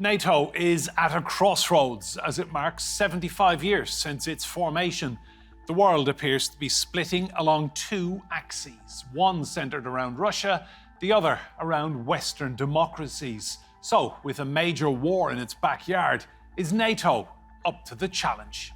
NATO is at a crossroads as it marks 75 years since its formation. The world appears to be splitting along two axes, one centred around Russia, the other around Western democracies. So, with a major war in its backyard, is NATO up to the challenge?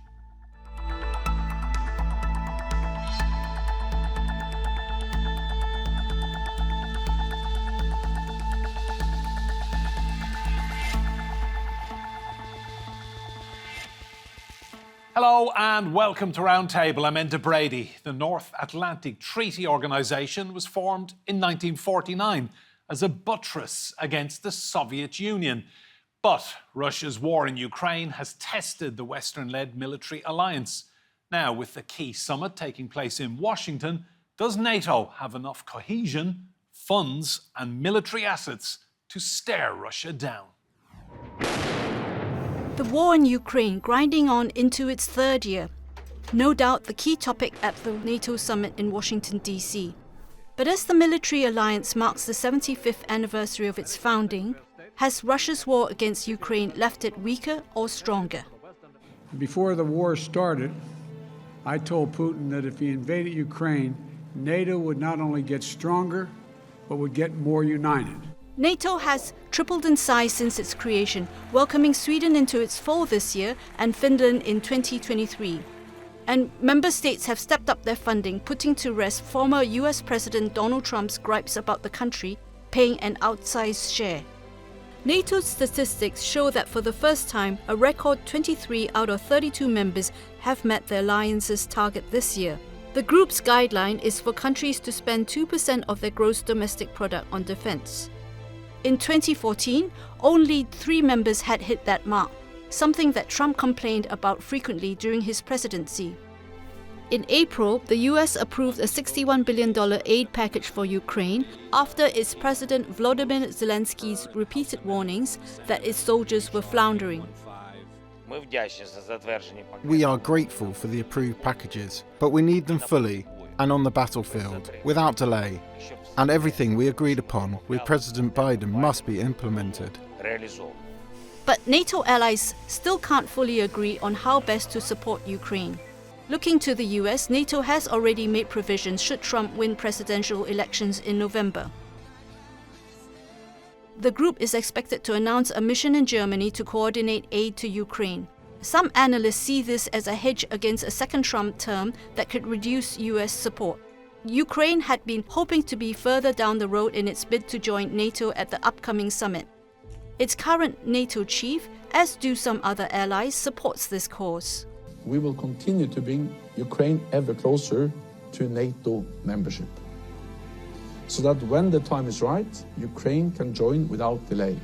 Hello and welcome to Roundtable. I'm Enda Brady. The North Atlantic Treaty Organization was formed in 1949 as a buttress against the Soviet Union. But Russia's war in Ukraine has tested the Western-led military alliance. Now, with the key summit taking place in Washington, does NATO have enough cohesion, funds and military assets to stare Russia down? The war in Ukraine grinding on into its third year. No doubt the key topic at the NATO summit in Washington, D.C. But as the military alliance marks the 75th anniversary of its founding, has Russia's war against Ukraine left it weaker or stronger? Before the war started, I told Putin that if he invaded Ukraine, NATO would not only get stronger, but would get more united. NATO has tripled in size since its creation, welcoming Sweden into its fold this year and Finland in 2023. And member states have stepped up their funding, putting to rest former US President Donald Trump's gripes about the country paying an outsized share. NATO's statistics show that for the first time, a record 23 out of 32 members have met the alliance's target this year. The group's guideline is for countries to spend 2% of their gross domestic product on defense. In 2014, only 3 members had hit that mark, something that Trump complained about frequently during his presidency. In April, the US approved a $61 billion aid package for Ukraine after its President Volodymyr Zelensky's repeated warnings that its soldiers were floundering. We are grateful for the approved packages, but we need them fully and on the battlefield, without delay. And everything we agreed upon with President Biden must be implemented. But NATO allies still can't fully agree on how best to support Ukraine. Looking to the US, NATO has already made provisions should Trump win presidential elections in November. The group is expected to announce a mission in Germany to coordinate aid to Ukraine. Some analysts see this as a hedge against a second Trump term that could reduce US support. Ukraine had been hoping to be further down the road in its bid to join NATO at the upcoming summit. Its current NATO chief, as do some other allies, supports this cause. We will continue to bring Ukraine ever closer to NATO membership, so that when the time is right, Ukraine can join without delay.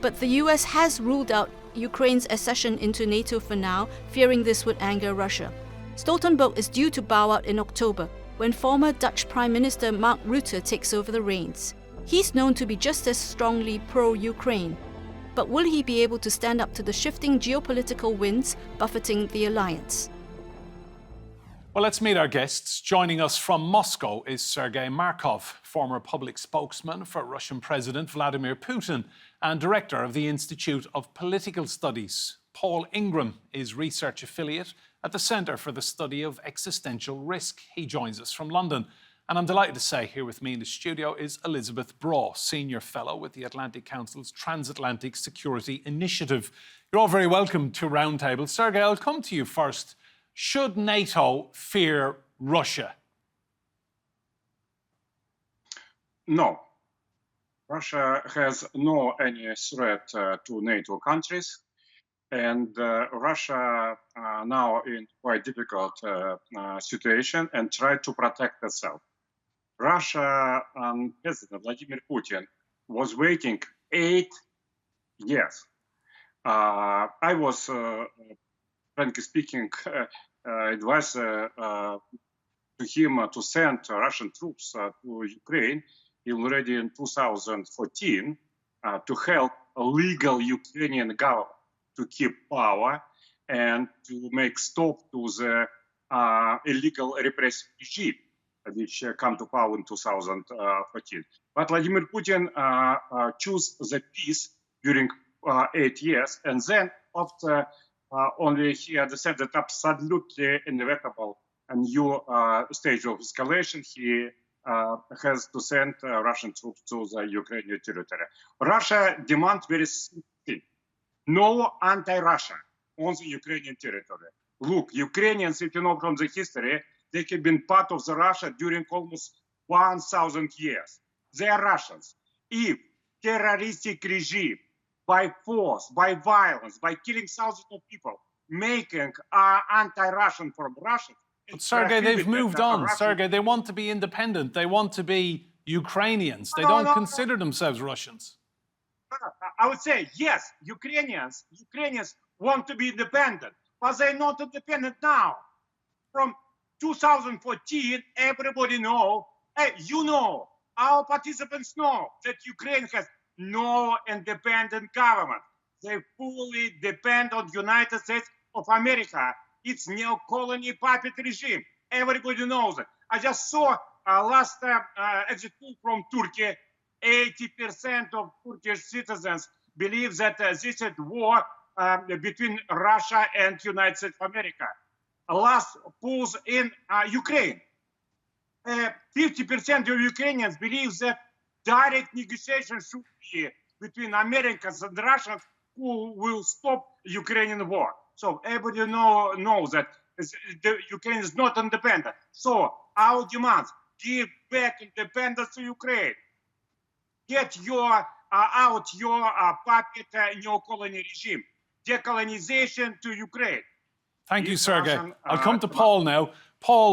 But the US has ruled out Ukraine's accession into NATO for now, fearing this would anger Russia. Stoltenberg is due to bow out in October, when former Dutch Prime Minister Mark Rutte takes over the reins. He's known to be just as strongly pro-Ukraine. But will he be able to stand up to the shifting geopolitical winds buffeting the alliance? Well, let's meet our guests. Joining us from Moscow is Sergey Markov, former public spokesman for Russian President Vladimir Putin and director of the Institute of Political Studies. Paul Ingram is research affiliate at the Centre for the Study of Existential Risk. He joins us from London. And I'm delighted to say here with me in the studio is Elisabeth Braw, Senior Fellow with the Atlantic Council's Transatlantic Security Initiative. You're all very welcome to Roundtable. Sergey, I'll come to you first. Should NATO fear Russia? No. Russia has no any threat to NATO countries. And Russia now in quite difficult situation and try to protect itself. Russia President Vladimir Putin was waiting 8 years. I was, frankly speaking, advised to him to send Russian troops to Ukraine already in 2014 to help a legal Ukrainian government to keep power and to make stop to the illegal repressive regime which come to power in 2014. But Vladimir Putin chose the peace during 8 years. And then after only he understands that absolutely inevitable a new stage of escalation, he has to send Russian troops to the Ukrainian territory. Russia demands very simple thing: no anti-Russia on the Ukrainian territory. Look, Ukrainians, if you know from the history, they have been part of the Russia during almost 1,000 years. They are Russians. If terroristic regime, by force, by violence, by killing thousands of people, making anti-Russian from Russia. But Sergey, they've moved on. Sergey, they want to be independent. They want to be Ukrainians. They don't consider themselves Russians. I would say, yes, Ukrainians want to be independent, but they're not independent now. From 2014, everybody know, hey, you know, our participants know that Ukraine has no independent government. They fully depend on United States of America. It's neo-colony puppet regime. Everybody knows it. I just saw last exit poll from Turkey. 80% of Turkish citizens believe that this is war between Russia and United States of America. Last polls in Ukraine. 50% of Ukrainians believe that direct negotiations should be between Americans and Russians who will stop Ukrainian war. So everybody knows that Ukraine is not independent. So our demands: give back independence to Ukraine. Get out your puppet neo-colony regime. Decolonization to Ukraine. Thank you, Sergey. I'll come to Paul now. Paul,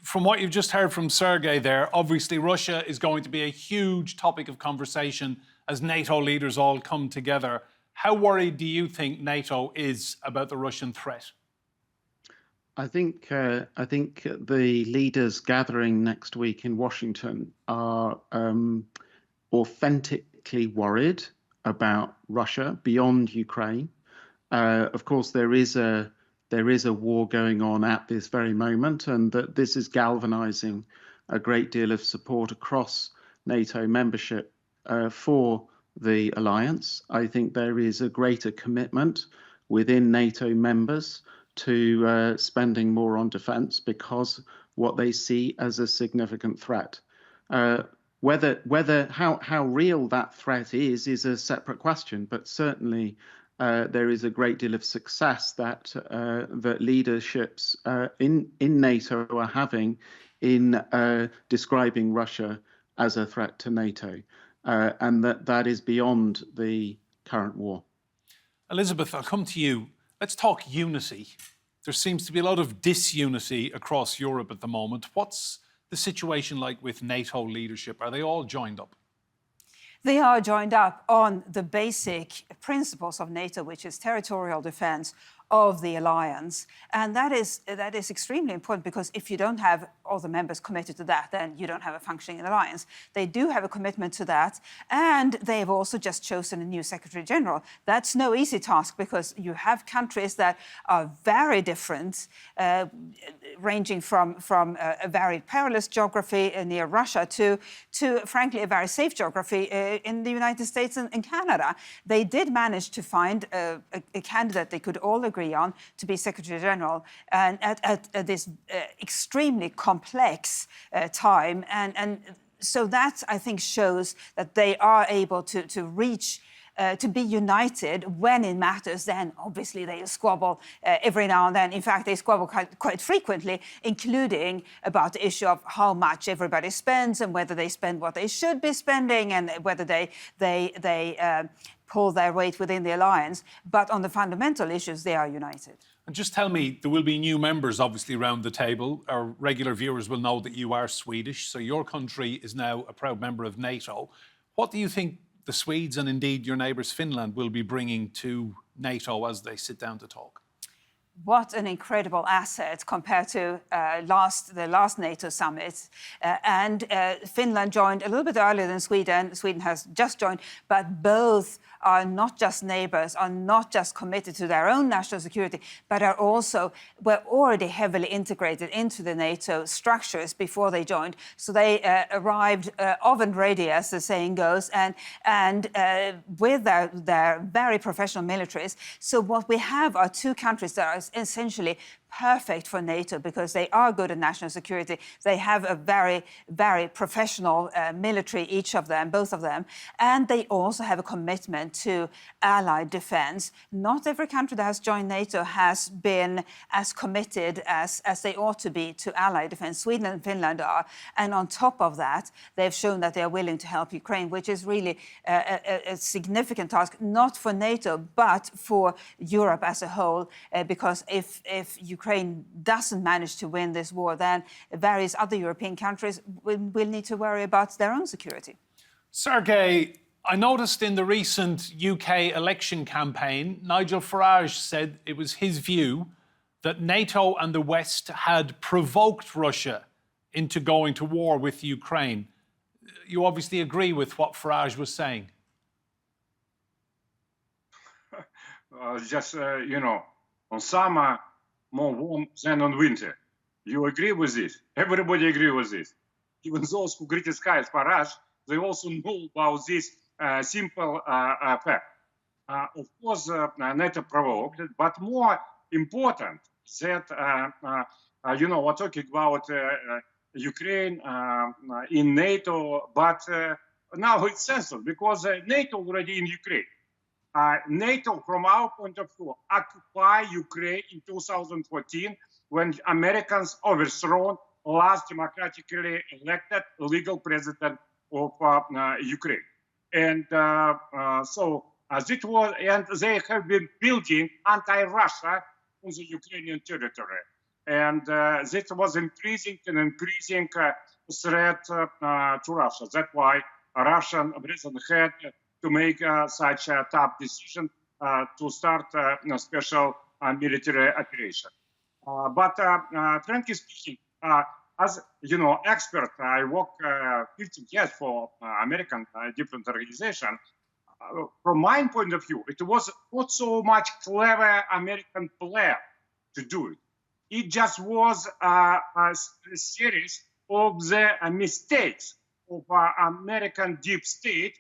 from what you've just heard from Sergey there, obviously Russia is going to be a huge topic of conversation as NATO leaders all come together. How worried do you think NATO is about the Russian threat? I think the leaders gathering next week in Washington are authentically worried about Russia beyond Ukraine. Of course, there is a war going on at this very moment, and that this is galvanizing a great deal of support across NATO membership for the alliance. I think there is a greater commitment within NATO members to spending more on defense because what they see as a significant threat. How real that threat is a separate question, but certainly there is a great deal of success that leaderships in NATO are having in describing Russia as a threat to NATO, and that is beyond the current war. Elisabeth, I'll come to you. Let's talk unity. There seems to be a lot of disunity across Europe at the moment. What's the situation like with NATO leadership? Are they all joined up? They are joined up on the basic principles of NATO, which is territorial defense of the alliance. And that is extremely important, because if you don't have all the members committed to that, then you don't have a functioning alliance. They do have a commitment to that. And they've also just chosen a new Secretary General. That's no easy task, because you have countries that are very different, ranging from a very perilous geography near Russia to frankly, a very safe geography in the United States and Canada. They did manage to find a candidate they could all agree on to be Secretary General, and at this extremely complex time. And so that, I think, shows that they are able to reach to be united when it matters. Then obviously they squabble every now and then. In fact, they squabble quite frequently, including about the issue of how much everybody spends and whether they spend what they should be spending, and whether they pull their weight within the alliance. But on the fundamental issues, they are united. And just tell me, there will be new members, obviously, around the table. Our regular viewers will know that you are Swedish, so your country is now a proud member of NATO. What do you think the Swedes, and indeed your neighbours Finland, will be bringing to NATO as they sit down to talk? What an incredible asset compared to the last NATO summit. And Finland joined a little bit earlier than Sweden. Sweden has just joined, but both are not just neighbors, are not just committed to their own national security, but were already heavily integrated into the NATO structures before they joined. So they arrived oven ready, as the saying goes, and with their very professional militaries. So what we have are two countries that are essentially perfect for NATO because they are good at national security. They have a very, very professional military, each of them, both of them, and they also have a commitment to allied defense. Not every country that has joined NATO has been as committed as they ought to be to allied defense. Sweden and Finland are, and on top of that, they've shown that they are willing to help Ukraine, which is really a significant task, not for NATO, but for Europe as a whole, because if Ukraine doesn't manage to win this war, then various other European countries will need to worry about their own security. Sergey, I noticed in the recent UK election campaign, Nigel Farage said it was his view that NATO and the West had provoked Russia into going to war with Ukraine. You obviously agree with what Farage was saying. On summer, more warm than on winter. You agree with this? Everybody agree with this. Even those who criticize Farage, they also know about this simple fact. Of course, NATO provoked it, but more important that, we're talking about Ukraine in NATO, but now it's censored because NATO already in Ukraine. NATO, from our point of view, occupied Ukraine in 2014 when Americans overthrown last democratically elected legal president of Ukraine. And so it was, and they have been building anti-Russia on the Ukrainian territory. And this was increasing threat to Russia. That's why Russian president had to make such a tough decision to start a special military operation. But frankly speaking, as you know, expert, I work 15 years for American different organization. From my point of view, it was not so much clever American plan to do it. It just was a series of the mistakes of American deep state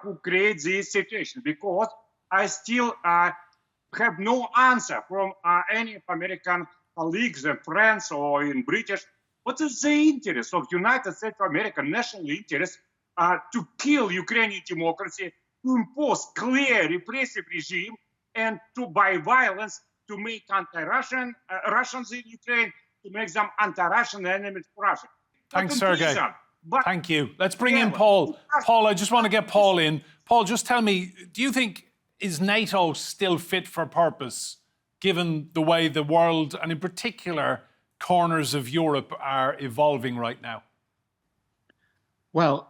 who create this situation, because I still have no answer from any American colleagues and friends or in British. What is the interest of United States of America, national interest, to kill Ukrainian democracy, to impose clear repressive regime, and to, by violence, to make anti-Russian Russians in Ukraine, to make them anti-Russian enemies for Russia? Thanks, Sergey. Thank you. Let's bring in Paul. Paul, I just want to get Paul in. Paul, just tell me, do you think, is NATO still fit for purpose, given the way the world, and in particular, corners of Europe are evolving right now? Well,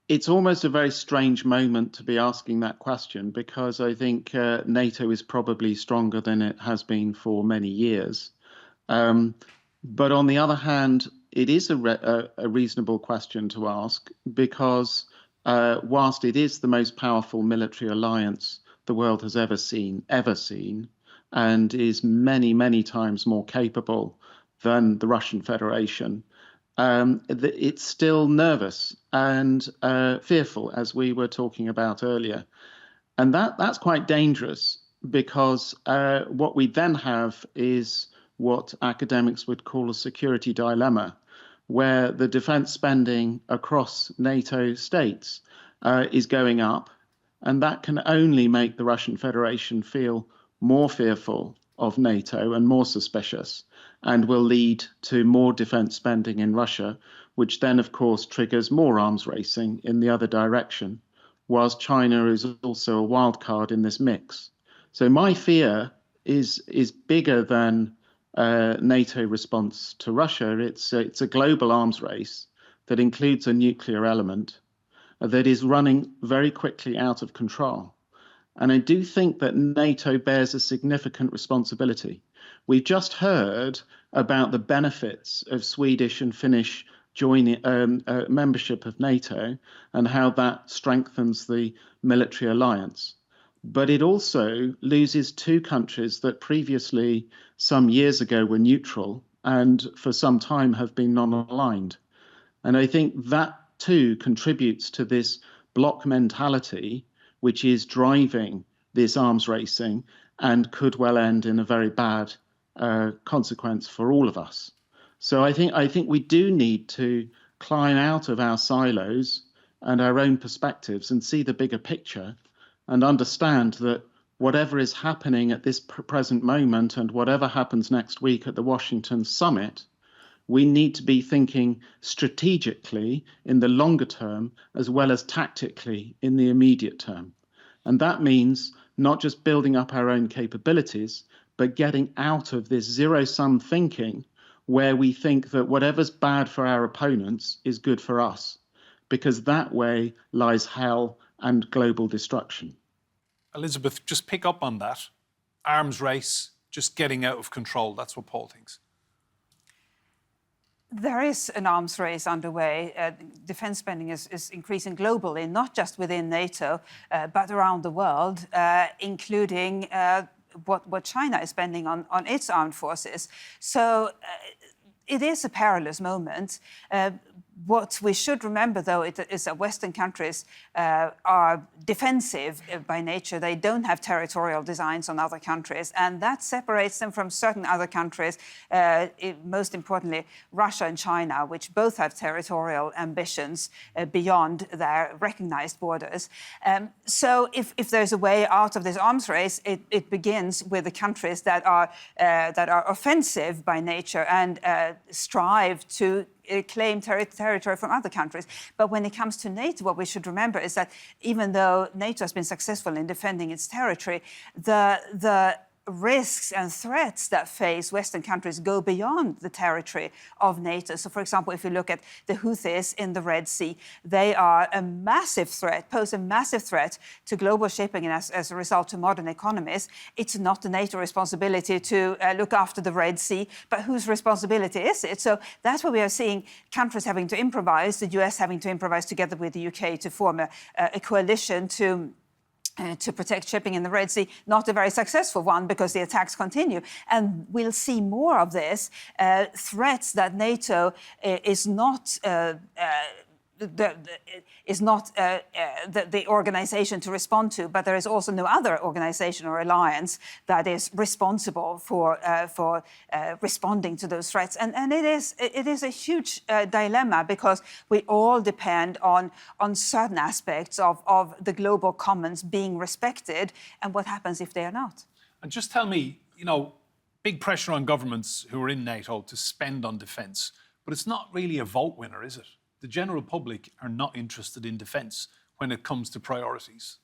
it's almost a very strange moment to be asking that question, because I think NATO is probably stronger than it has been for many years. But on the other hand, it is a reasonable question to ask, because whilst it is the most powerful military alliance the world has ever seen, and is many, many times more capable than the Russian Federation, it's still nervous and fearful, as we were talking about earlier. And that's quite dangerous, because what we then have is what academics would call a security dilemma, where the defense spending across NATO states is going up, and that can only make the Russian Federation feel more fearful of NATO and more suspicious, and will lead to more defense spending in Russia, which then, of course, triggers more arms racing in the other direction, whilst China is also a wild card in this mix. So my fear is bigger than NATO response to Russia. It's a global arms race that includes a nuclear element that is running very quickly out of control. And I do think that NATO bears a significant responsibility. We've just heard about the benefits of Swedish and Finnish membership of NATO and how that strengthens the military alliance. But it also loses two countries that previously, some years ago, were neutral and for some time have been non-aligned. And I think that too contributes to this bloc mentality, which is driving this arms racing and could well end in a very bad consequence for all of us. So I think we do need to climb out of our silos and our own perspectives and see the bigger picture and understand that whatever is happening at this present moment and whatever happens next week at the Washington summit, we need to be thinking strategically in the longer term as well as tactically in the immediate term. And that means not just building up our own capabilities, but getting out of this zero-sum thinking where we think that whatever's bad for our opponents is good for us, because that way lies hell and global destruction. Elisabeth, just pick up on that. Arms race, just getting out of control. That's what Paul thinks. There is an arms race underway. Defence spending is increasing globally, not just within NATO, but around the world, including what China is spending on its armed forces. So it is a perilous moment. What we should remember, though, is that Western countries are defensive by nature. They don't have territorial designs on other countries, and that separates them from certain other countries, most importantly, Russia and China, which both have territorial ambitions beyond their recognized borders. So if there's a way out of this arms race, it begins with the countries that are offensive by nature and strive to claim territory from other countries. But when it comes to NATO, what we should remember is that even though NATO has been successful in defending its territory, the risks and threats that face Western countries go beyond the territory of NATO. So, for example, if you look at the Houthis in the Red Sea, they are a massive threat, pose a massive threat to global shipping and as a result to modern economies. It's not the NATO responsibility to look after the Red Sea, but whose responsibility is it? So that's where we are seeing countries having to improvise, the US having to improvise together with the UK to form a coalition to protect shipping in the Red Sea, not a very successful one because the attacks continue. And we'll see more of this, threats that NATO is not the organization to respond to, but there is also no other organization or alliance that is responsible for responding to those threats. And it is a huge dilemma because we all depend on certain aspects of the global commons being respected, and what happens if they are not. And just tell me, big pressure on governments who are in NATO to spend on defence, but it's not really a vote winner, is it? The general public are not interested in defence when it comes to priorities.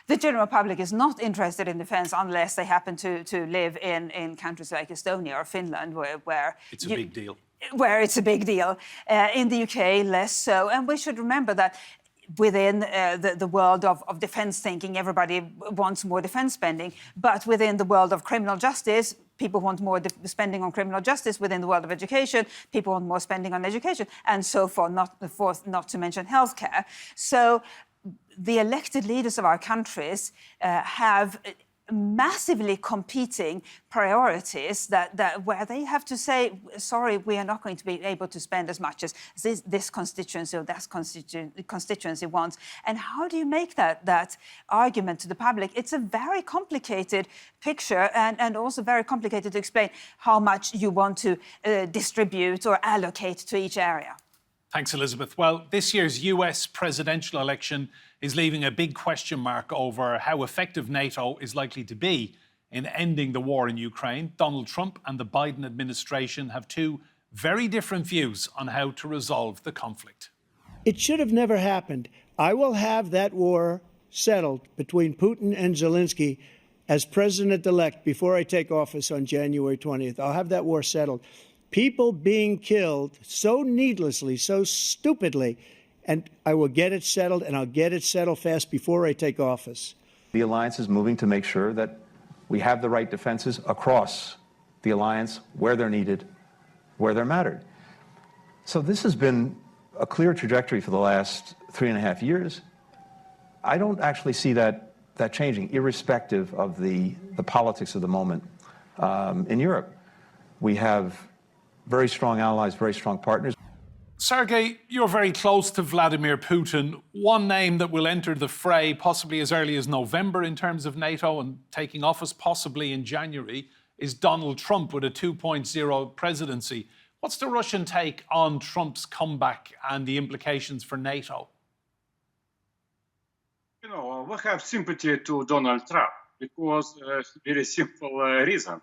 The general public is not interested in defence unless they happen to live in countries like Estonia or Finland, where it's a big deal. Where it's a big deal. In the UK, less so. And we should remember that within the world of defence thinking, everybody wants more defence spending. But within the world of criminal justice, people want more spending on criminal justice. Within the world of education, people want more spending on education, and so forth, not to mention healthcare. So the elected leaders of our countries have massively competing priorities that where they have to say, sorry, we are not going to be able to spend as much as this constituency or that constituency wants. And how do you make that argument to the public? It's a very complicated picture and also very complicated to explain how much you want to distribute or allocate to each area. Thanks, Elisabeth. Well, this year's US presidential election is leaving a big question mark over how effective NATO is likely to be in ending the war in Ukraine. Donald Trump and the Biden administration have two very different views on how to resolve the conflict. It should have never happened. I will have that war settled between Putin and Zelensky as president-elect before I take office on January 20th. I'll have that war settled. People being killed so needlessly, so stupidly, and I will get it settled, and I'll get it settled fast before I take office. The alliance is moving to make sure that we have the right defenses across the alliance, where they're needed, where they're mattered. So this has been a clear trajectory for the last 3.5 years. I don't actually see that changing, irrespective of the politics of the moment in Europe. We have very strong allies, very strong partners. Sergey, you're very close to Vladimir Putin. One name that will enter the fray possibly as early as November in terms of NATO and taking office possibly in January is Donald Trump with a 2.0 presidency. What's the Russian take on Trump's comeback and the implications for NATO? You know, we have sympathy to Donald Trump because very simple reason.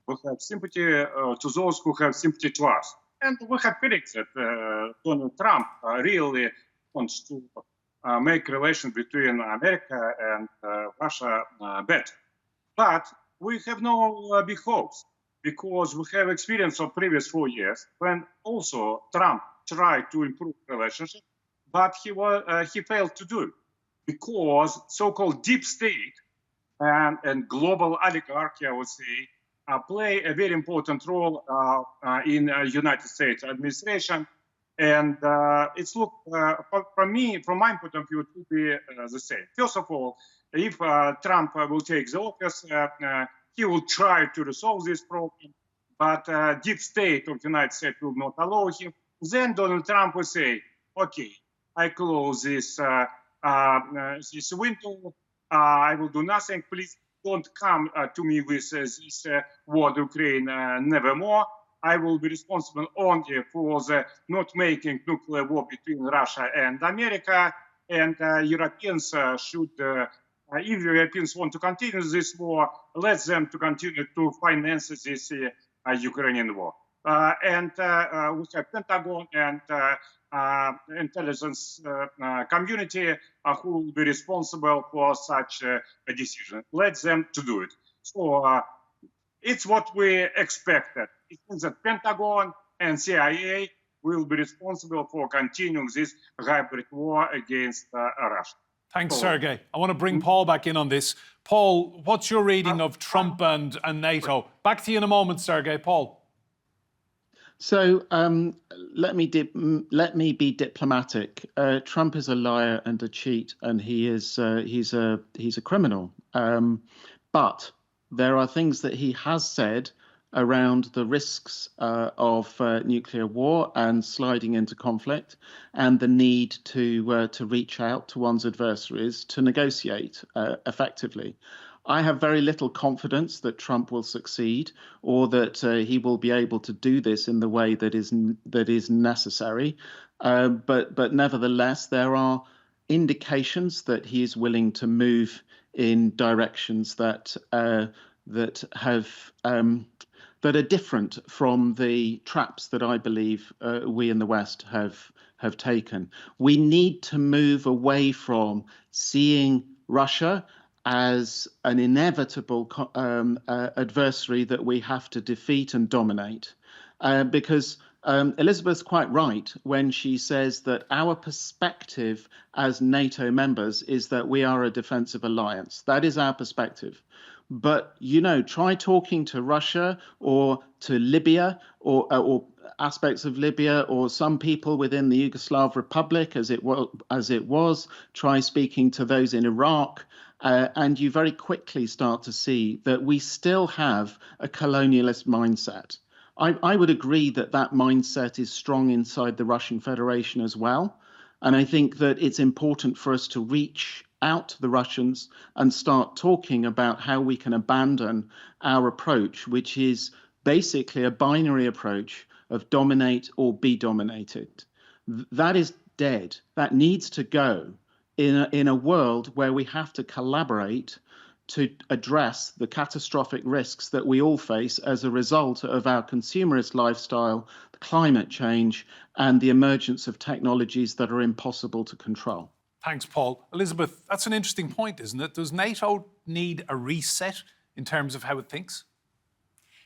We have sympathy to those who have sympathy to us. And we have feelings that Donald Trump really wants to make relations between America and Russia better. But we have no big hopes because we have experience of previous 4 years when also Trump tried to improve relationship, but he failed to do it because so-called deep state and global oligarchy, I would say, play a very important role in United States administration. And it's look, from my point of view, it will be the same. First of all, if Trump will take the office, he will try to resolve this problem, but deep state of the United States will not allow him. Then Donald Trump will say, okay, I close this window, I will do nothing, please don't come to me with this war in Ukraine nevermore. I will be responsible only for the not making nuclear war between Russia and America. And Europeans should, if Europeans want to continue this war, let them to continue to finance this Ukrainian war. And we have Pentagon and intelligence community who will be responsible for such a decision. Let them to do it. So it's what we expected. It means that Pentagon and CIA will be responsible for continuing this hybrid war against Russia. Thanks, Sergey. I want to bring Paul back in on this. Paul, what's your reading of Trump and NATO? Back to you in a moment, Sergey. Paul. So let me be diplomatic. Trump is a liar and a cheat, and he's a criminal. But there are things that he has said around the risks of nuclear war and sliding into conflict, and the need to reach out to one's adversaries to negotiate effectively. I have very little confidence that Trump will succeed, or that he will be able to do this in the way that is necessary. But nevertheless, there are indications that he is willing to move in directions that are different from the traps that I believe we in the West have taken. We need to move away from seeing Russia as an inevitable adversary that we have to defeat and dominate, because Elisabeth's quite right when she says that our perspective as NATO members is that we are a defensive alliance. That is our perspective. But, you know, try talking to Russia or to Libya or aspects of Libya or some people within the Yugoslav Republic as it was. Try speaking to those in Iraq. And you very quickly start to see that we still have a colonialist mindset. I would agree that that mindset is strong inside the Russian Federation as well. And I think that it's important for us to reach out to the Russians and start talking about how we can abandon our approach, which is basically a binary approach of dominate or be dominated. That is dead. That needs to go in a world where we have to collaborate to address the catastrophic risks that we all face as a result of our consumerist lifestyle, climate change, and the emergence of technologies that are impossible to control. Thanks, Paul. Elisabeth, that's an interesting point, isn't it? Does NATO need a reset in terms of how it thinks?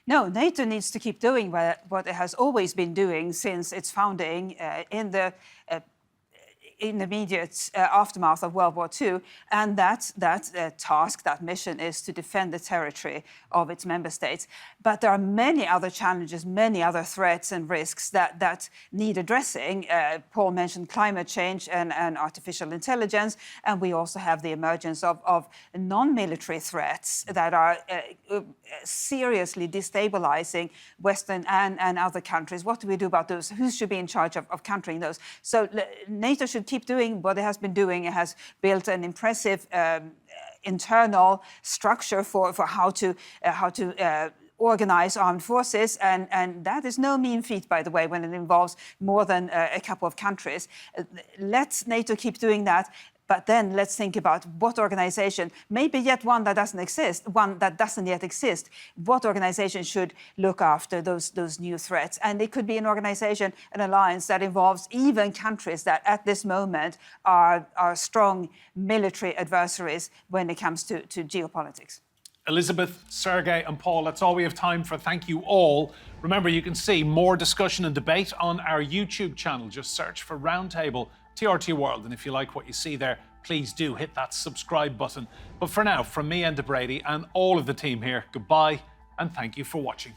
No, NATO needs to keep doing what it has always been doing since its founding in the immediate aftermath of World War II, and that task, that mission, is to defend the territory of its member states. But there are many other challenges, many other threats and risks that need addressing. Paul mentioned climate change and artificial intelligence, and we also have the emergence of non-military threats that are seriously destabilizing Western and other countries. What do we do about those? Who should be in charge of countering those? So NATO should keep doing what it has been doing. It has built an impressive internal structure for how to organize armed forces, and that is no mean feat, by the way, when it involves more than a couple of countries. Let NATO keep doing that. But then let's think about what organization, maybe yet one that doesn't exist, one that doesn't yet exist, what organization should look after those new threats. And it could be an organization, an alliance that involves even countries that at this moment are strong military adversaries when it comes to geopolitics. Elisabeth, Sergey and Paul, that's all we have time for. Thank you all. Remember, you can see more discussion and debate on our YouTube channel. Just search for Roundtable TRT World. And if you like what you see there, please do hit that subscribe button. But for now, from me and Brady and all of the team here, goodbye and thank you for watching.